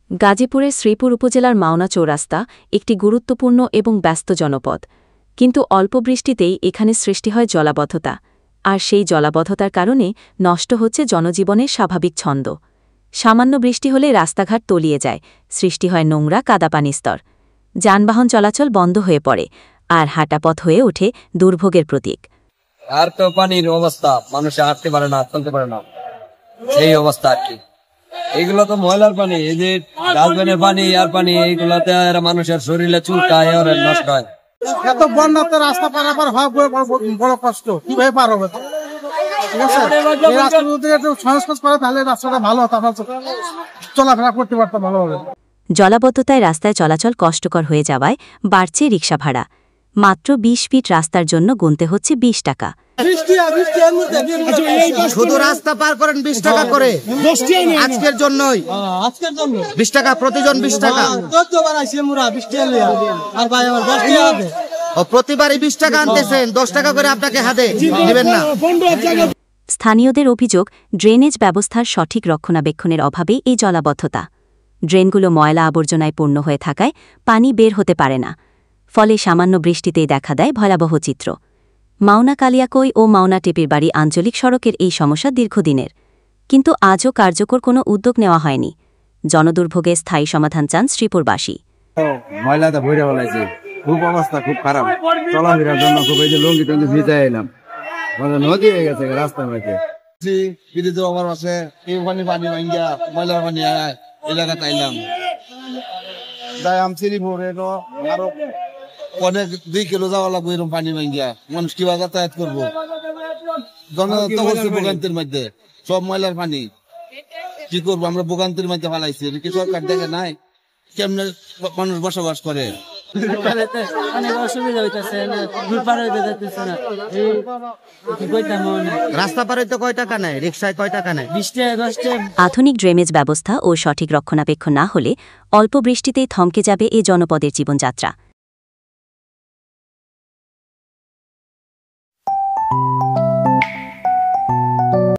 গাজীপুরের শ্রীপুর উপজেলার মাওনা চৌরাস্তা একটি গুরুত্বপূর্ণ এবং ব্যস্ত জনপদ, কিন্তু অল্প বৃষ্টিতেই এখানে সৃষ্টি হয় জলাবদ্ধতা, আর সেই জলাবদ্ধতার কারণে নষ্ট হচ্ছে জনজীবনের স্বাভাবিক ছন্দ। সামান্য বৃষ্টি হলে রাস্তাঘাট তলিয়ে যায়, সৃষ্টি হয় নোংরা কাদাপানি স্তর, যানবাহন চলাচল বন্ধ হয়ে পড়ে, আর হাঁটাপথ হয়ে ওঠে দুর্ভোগের প্রতীক। আর তো পানির অবস্থা, মানুষে হাঁটতে পারে না, চলতে পারে না, এই অবস্থা আর কি। এইগুলো তো ময়লার পানি, এই যে ডাস্টবিনের পানি আর পানি, এইগুলাতে মানুষের শরীরে চুলকায়, নষ্ট হয়। এত বন্যাতে রাস্তা পারাপার হওয়া বড় কষ্ট, কিভাবে পার হবে? ঠিক আছে, এই রাস্তা যদি একটু সংস্কার করে তাহলে রাস্তাটা ভালো হতো, চলাফেরা করতে পারতাম ভালোভাবে। জলাবদ্ধতায় রাস্তায় চলাচল কষ্টকর হয়ে যাওয়ায় বাড়ছে রিকশা ভাড়া। মাত্র ২০ ফিট রাস্তার জন্য গুনতে হচ্ছে ২০ টাকা। শুধু রাস্তা পার করেন ২০ টাকা করে, আজকের জন্যই ২০ টাকা, প্রতিজন ২০ টাকা। প্রতিবারই ২০ টাকা আনতেছেন, ১০ টাকা করে আপনাকে হাতে দিবেন না। স্থানীয়দের অভিযোগ, ড্রেনেজ ব্যবস্থার সঠিক রক্ষণাবেক্ষণের অভাবেই এই জলাবদ্ধতা। ড্রেনগুলো ময়লা আবর্জনায় পূর্ণ হয়ে থাকায় পানি বের হতে পারে না, ফলে সামান্য বৃষ্টিতেই দেখা দেয় ভয়াবহ চিত্র। মাওনা কালিয়াকই ও মাওনা টেপির বাড়ি আঞ্চলিক সড়কের এই সমস্যা দীর্ঘদিনের, কিন্তু আজও কার্যকর কোনো উদ্যোগ নেওয়া হয়নি। জনদুর্ভোগে স্থায়ী সমাধান চান শ্রীপুরবাসী। ময়লাটা ভরে ফেলাইছে, খুব অবস্থা খুব খারাপ, চলাফেরার জন্য খুব, এই যে লঙ্গি টঙ্গি ভিজে এলাম, নদী হয়ে গেছে রাস্তার মধ্যে। আমার আছে পানি ভাঙ্গিয়া ময়লার পানি এলাকা চাইলাম আরো অনেক ২ কিলো যাওয়া লাগবে এরকম পানি ভাঙ্গিয়া, মানুষ কিভাবে যাতায়াত করবো? ভোগান্তির মধ্যে সব ময়লার পানি, কি করবো আমরা? ভোগান্তির মধ্যে ফেলাইছি, কি সরকার দেখে নাই কেমনে মানুষ বসবাস করে? রাস্তা পার হইতে কয় টাকা নেয়, রিক্সায় কয় টাকা নেয়? আধুনিক ড্রেনেজ ব্যবস্থা ও সঠিক রক্ষণাবেক্ষণ না হলে অল্প বৃষ্টিতেই থমকে যাবে এ জনপদের জীবনযাত্রা।